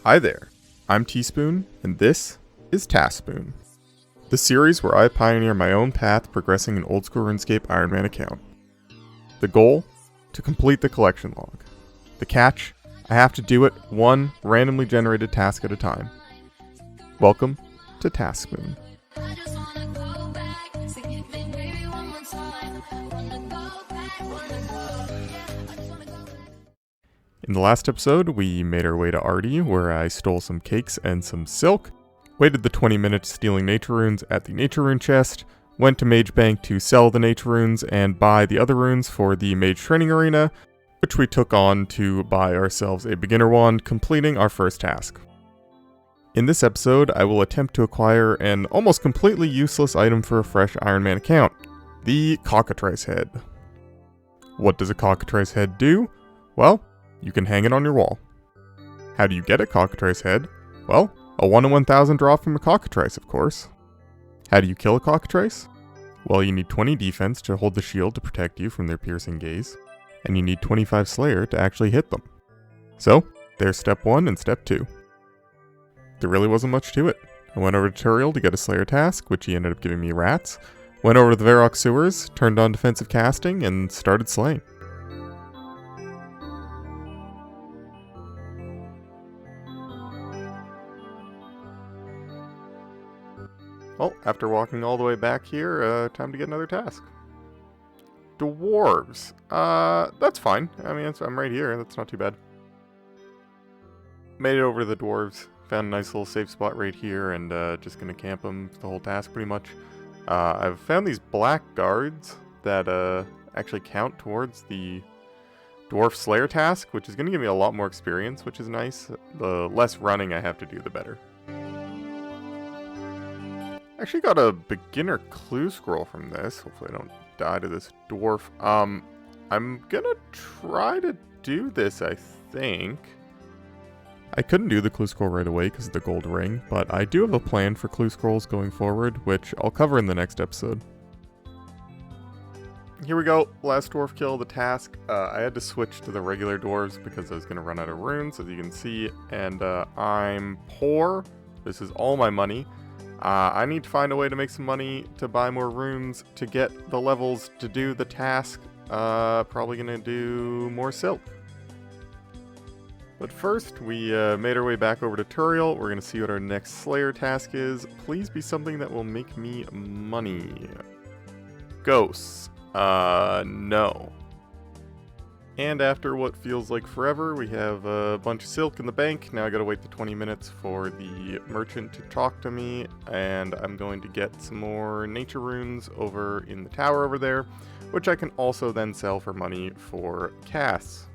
Hi there, I'm Teaspoon, and this is TaskSpoon, the series where I pioneer my own path progressing an old school RuneScape Iron Man account. The goal? To complete the collection log. The catch? I have to do it one randomly generated task at a time. Welcome to TaskSpoon. In the last episode, we made our way to Artie, where I stole some cakes and some silk, waited the 20 minutes stealing nature runes at the nature rune chest, went to Mage Bank to sell the nature runes and buy the other runes for the Mage Training Arena, which we took on to buy ourselves a beginner wand, completing our first task. In this episode, I will attempt to acquire an almost completely useless item for a fresh Iron Man account, the Cockatrice head. What does a Cockatrice head do? Well, you can hang it on your wall. How do you get a Cockatrice head? Well, a 1 in 1,000 draw from a Cockatrice, of course. How do you kill a Cockatrice? Well, you need 20 defense to hold the shield to protect you from their piercing gaze, and you need 25 Slayer to actually hit them. So, there's step 1 and step 2. There really wasn't much to it. I went over to Turiel to get a Slayer task, which he ended up giving me rats, went over to the Varrock sewers, turned on defensive casting, and started slaying. Well, after walking all the way back here, time to get another task. Dwarves. That's fine. I mean, I'm right here. That's not too bad. Made it over to the dwarves. Found a nice little safe spot right here, and just gonna camp them the whole task pretty much. I've found these black guards that actually count towards the Dwarf Slayer task, which is gonna give me a lot more experience, which is nice. The less running I have to do, the better. Actually got a beginner clue scroll from this. Hopefully I don't die to this dwarf. I'm gonna try to do this, I think. I couldn't do the clue scroll right away because of the gold ring, but I do have a plan for clue scrolls going forward, which I'll cover in the next episode. Here we go, last dwarf kill, the task. I had to switch to the regular dwarves because I was gonna run out of runes, as you can see, and I'm poor. This is all my money. I need to find a way to make some money to buy more runes to get the levels to do the task. Probably gonna do more silk. But first, we made our way back over to Turiel. We're gonna see what our next Slayer task is. Please be something that will make me money. Ghosts. No. And after what feels like forever, we have a bunch of silk in the bank. Now I gotta wait the 20 minutes for the merchant to talk to me, and I'm going to get some more nature runes over in the tower over there, which I can also then sell for money for casts.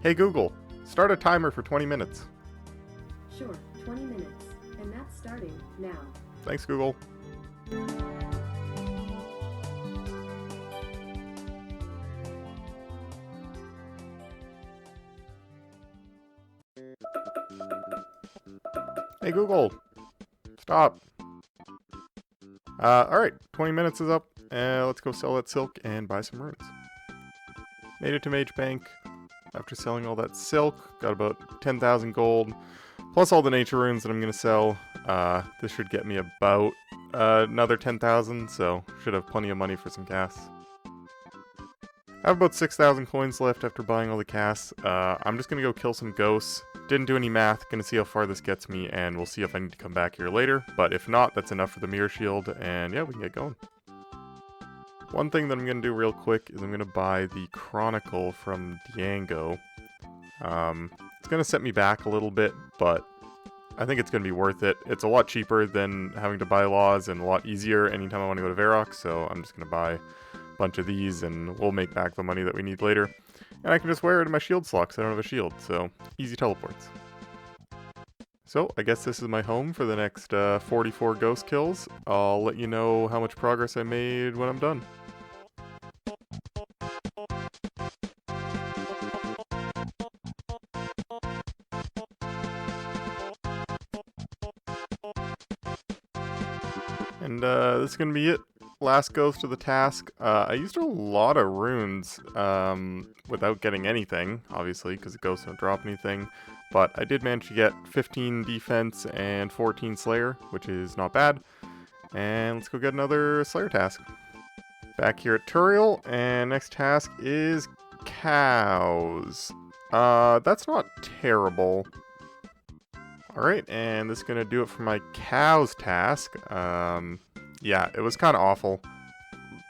Hey Google, start a timer for 20 minutes. Sure, 20 minutes, and that's starting now. Thanks, Google. Hey Google, stop. Alright, 20 minutes is up. Let's go sell that silk and buy some runes. Made it to Mage Bank. After selling all that silk, got about 10,000 gold, plus all the nature runes that I'm going to sell. This should get me about another 10,000, so should have plenty of money for some casts. I have about 6,000 coins left after buying all the casts. I'm just going to go kill some ghosts. Didn't do any math, gonna see how far this gets me, and we'll see if I need to come back here later. But if not, that's enough for the mirror shield, and yeah, we can get going. One thing that I'm gonna do real quick is I'm gonna buy the Chronicle from Diango. It's gonna set me back a little bit, but I think it's gonna be worth it. It's a lot cheaper than having to buy laws and a lot easier anytime I want to go to Varrock, so I'm just gonna buy a bunch of these and we'll make back the money that we need later. And I can just wear it in my shield slot because I don't have a shield, so easy teleports. So, I guess this is my home for the next 44 ghost kills. I'll let you know how much progress I made when I'm done. And this is going to be it. last ghost of the task. I used a lot of runes without getting anything, obviously, because the ghosts don't drop anything. But I did manage to get 15 defense and 14 slayer, which is not bad. And let's go get another slayer task. Back here at Turiel, and next task is cows. That's not terrible. Alright, and this is going to do it for my cows task. Yeah, it was kind of awful.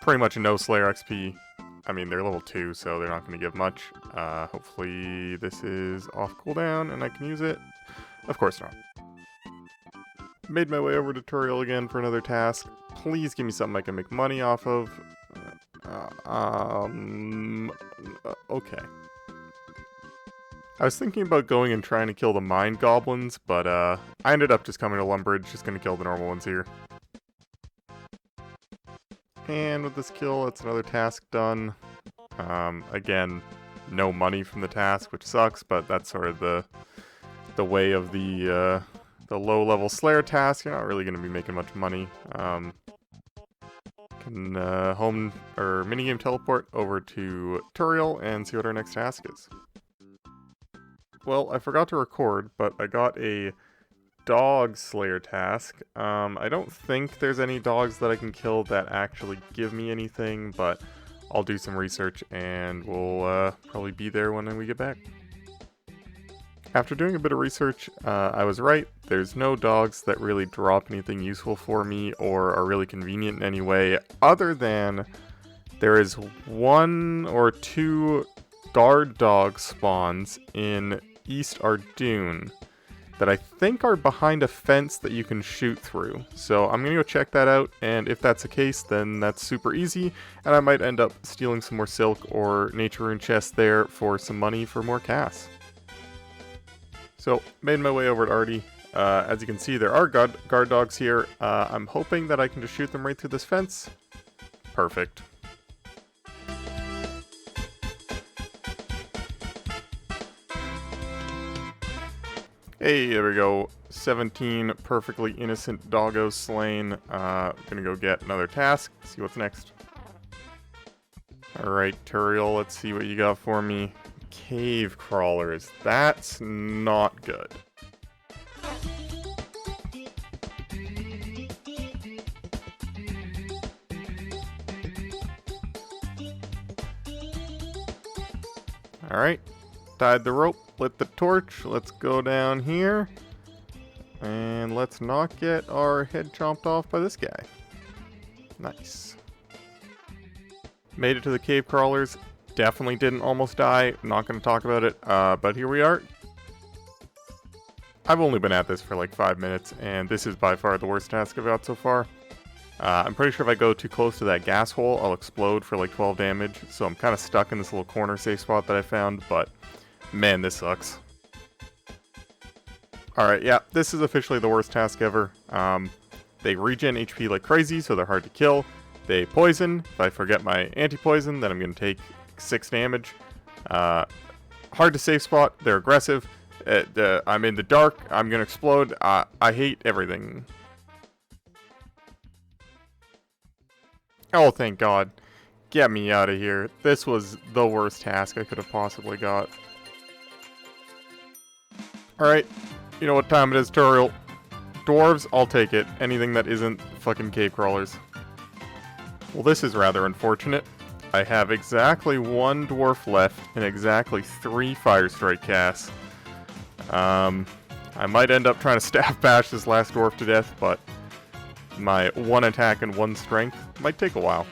Pretty much no Slayer XP. I mean, they're level 2, so they're not going to give much. Hopefully this is off cooldown and I can use it. Of course not. Made my way over to Turiel again for another task. Please give me something I can make money off of. Okay. I was thinking about going and trying to kill the mine goblins, but I ended up just coming to Lumbridge, just gonna kill the normal ones here. And with this kill, it's another task done. Again, no money from the task, which sucks, but that's sort of the way of the low-level Slayer task. You're not really gonna be making much money. Can home or minigame teleport over to Turiel and see what our next task is. Well, I forgot to record, but I got a dog slayer task. I don't think there's any dogs that I can kill that actually give me anything, but I'll do some research and we'll probably be there when we get back. After doing a bit of research, I was right. There's no dogs that really drop anything useful for me or are really convenient in any way, other than there is 1 or 2 guard dog spawns in East Ardoon that I think are behind a fence that you can shoot through. So I'm gonna go check that out, and if that's the case, then that's super easy, and I might end up stealing some more silk or nature rune chests there for some money for more casts. So, made my way over to Artie. As you can see, there are guard dogs here. I'm hoping that I can just shoot them right through this fence. Perfect. Hey, there we go. 17 perfectly innocent doggos slain. Gonna go get another task, see what's next. Alright, Turiel, let's see what you got for me. Cave crawlers. That's not good. Alright, tied the rope. Lit the torch. Let's go down here. And let's not get our head chomped off by this guy. Nice. Made it to the cave crawlers. Definitely didn't almost die. Not going to talk about it. But here we are. I've only been at this for like 5 minutes, and this is by far the worst task I've got so far. I'm pretty sure if I go too close to that gas hole, I'll explode for like 12 damage. So I'm kind of stuck in this little corner safe spot that I found, but man, this sucks. Alright, yeah, this is officially the worst task ever. They regen HP like crazy, so they're hard to kill. They poison. If I forget my anti-poison, then I'm going to take 6 damage. Hard to safe spot. They're aggressive. I'm in the dark. I'm going to explode. I hate everything. Oh, thank God. Get me out of here. This was the worst task I could have possibly got. Alright, you know what time it is, Turiel. Dwarves, I'll take it. Anything that isn't fucking cave crawlers. Well, this is rather unfortunate. I have exactly 1 dwarf left and exactly 3 fire strike casts. I might end up trying to staff bash this last dwarf to death, but my 1 attack and 1 strength might take a while.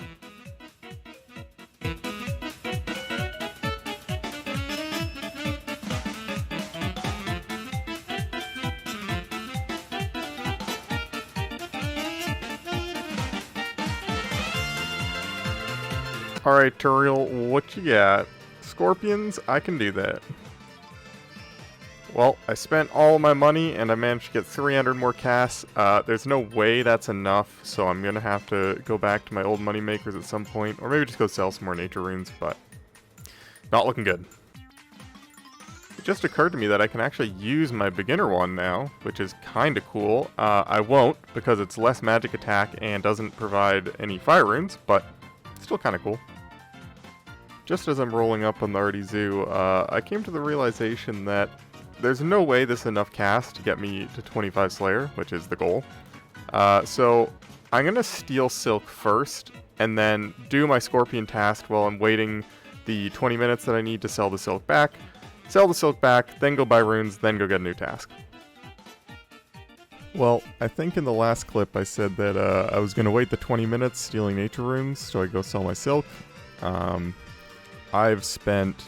Alright, Turiel, what you got? Scorpions? I can do that. Well, I spent all of my money and I managed to get 300 more casts. There's no way that's enough, so I'm gonna have to go back to my old money makers at some point, or maybe just go sell some more nature runes, but not looking good. just occurred to me that I can actually use my beginner one now, which is kind of cool. I won't because it's less magic attack and doesn't provide any fire runes, but still kind of cool. Just as I'm rolling up on the Artie Zoo, I came to the realization that there's no way this is enough cast to get me to 25 Slayer, which is the goal. So I'm going to steal Silk first, and then do my Scorpion task while I'm waiting the 20 minutes that I need to sell the Silk back. Sell the Silk back, then go buy runes, then go get a new task. Well, I think in the last clip I said that I was going to wait the 20 minutes stealing nature runes so I go sell my Silk. I've spent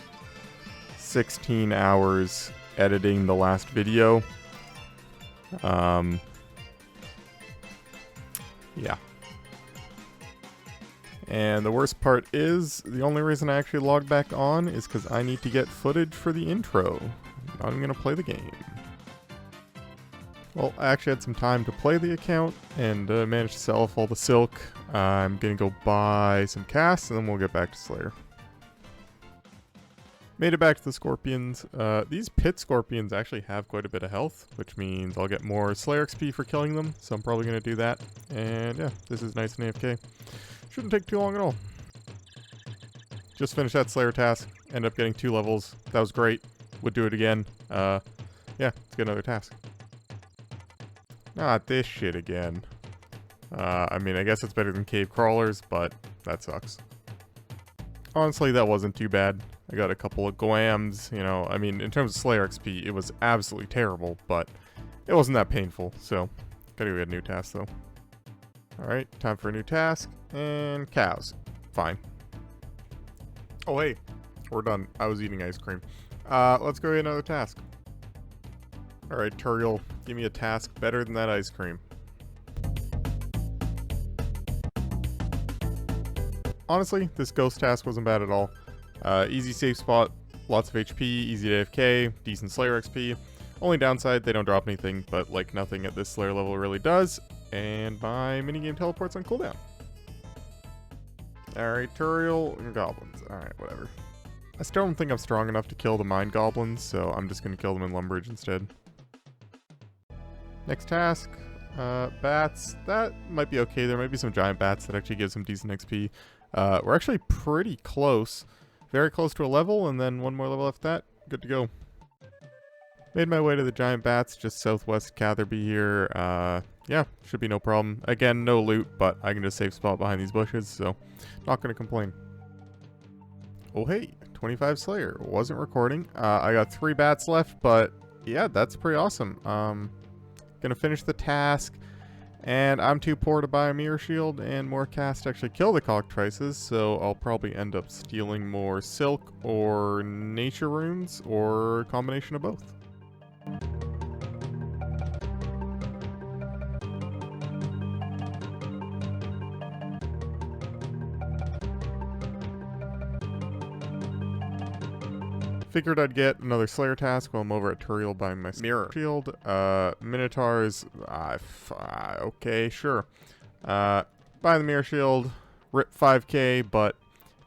16 hours editing the last video. Yeah. And the worst part is, the only reason I actually logged back on is because I need to get footage for the intro. Now I'm going to play the game. Well, I actually had some time to play the account and managed to sell off all the Silk. I'm going to go buy some casts and then we'll get back to Slayer. Made it back to the Scorpions. These pit Scorpions actually have quite a bit of health, which means I'll get more Slayer XP for killing them, so I'm probably going to do that. And yeah, this is nice and AFK. Shouldn't take too long at all. Just finished that Slayer task, ended up getting 2 levels. That was great. Would do it again. Yeah, let's get another task. Not this shit again. I mean, I guess it's better than cave crawlers, but that sucks. Honestly, that wasn't too bad. I got a couple of Guams, you know, I mean, in terms of Slayer XP, it was absolutely terrible, but it wasn't that painful, so gotta go get a new task, though. Alright, time for a new task, and cows. Fine. Oh, hey, we're done. I was eating ice cream. Let's go get another task. Alright, Turiel, give me a task better than that ice cream. Honestly, this ghost task wasn't bad at all. Easy safe spot, lots of HP, easy to AFK, decent Slayer XP. Only downside, they don't drop anything, but like nothing at this Slayer level really does. And my minigame teleports on cooldown. Alright, Turiel and goblins. Alright, whatever. I still don't think I'm strong enough to kill the mine goblins, so I'm just going to kill them in Lumbridge instead. Next task, bats. That might be okay. There might be some giant bats that actually give some decent XP. We're actually pretty close. Very close to a level, and then one more level after that. Good to go. Made my way to the giant bats, just southwest Catherby here. Yeah, should be no problem. Again, no loot, but I can just safe spot behind these bushes, so not going to complain. Oh hey, 25 Slayer. Wasn't recording. I got 3 bats left, but yeah, that's pretty awesome. Gonna finish the task. And I'm too poor to buy a mirror shield and more cast to actually kill the cockatrices, so I'll probably end up stealing more silk or nature runes, or a combination of both. Figured I'd get another Slayer task while I'm over at Turiel buying my mirror shield. Minotaurs, okay, sure. Buy the mirror shield, rip 5k, but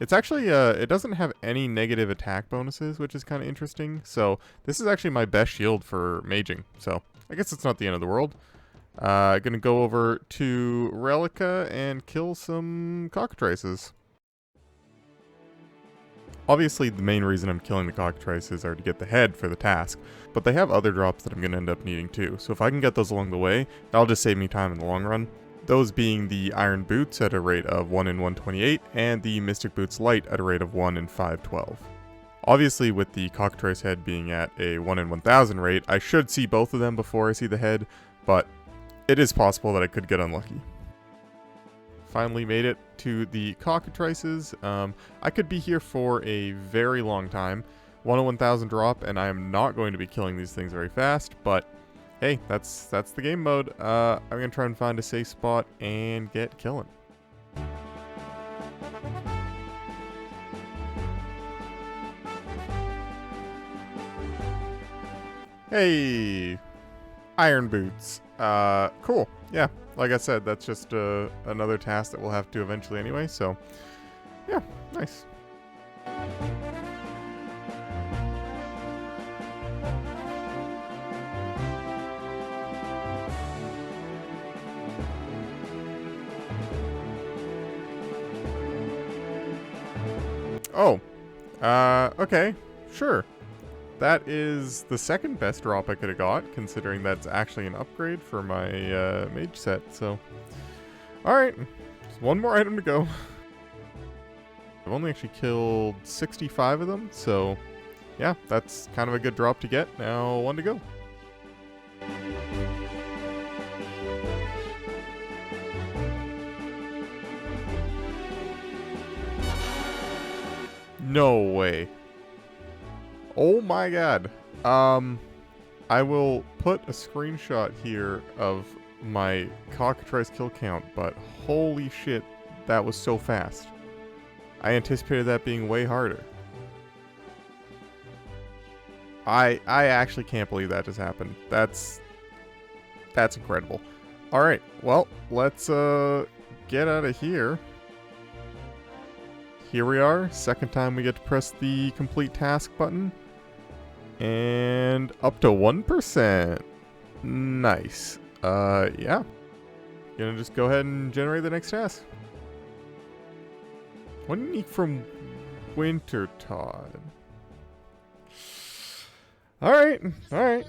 it's actually, it doesn't have any negative attack bonuses, which is kind of interesting. So this is actually my best shield for maging, so I guess it's not the end of the world. Gonna go over to Relica and kill some cockatrices. Obviously, the main reason I'm killing the cockatrices are to get the head for the task, but they have other drops that I'm going to end up needing too, so if I can get those along the way, that'll just save me time in the long run. Those being the Iron Boots at a rate of 1 in 128, and the Mystic Boots Light at a rate of 1 in 512. Obviously, with the cockatrice head being at a 1 in 1000 rate, I should see both of them before I see the head, but it is possible that I could get unlucky. Finally made it to the cockatrices. I could be here for a very long time. 1 in 1000 drop, and I am not going to be killing these things very fast, but hey, that's the game mode. I'm going to try and find a safe spot and get killing. Hey! Iron Boots. Cool. Yeah, like I said, that's just another task that we'll have to eventually anyway, so yeah, nice. Oh. Okay. Sure. That is the second best drop I could have got, considering that's actually an upgrade for my mage set, so... Alright. Just one more item to go. I've only actually killed 65 of them, so... Yeah, that's kind of a good drop to get. Now, one to go. No way. Oh my god. I will put a screenshot here of my Cockatrice kill count, but holy shit, that was so fast. I anticipated that being way harder. I actually can't believe that just happened. That's incredible. Alright, well, let's get out of here. Here we are, second time we get to press the complete task button. And up to 1%. Nice. Yeah. Gonna just go ahead and generate the next task. One unique from Wintertod. Alright, alright.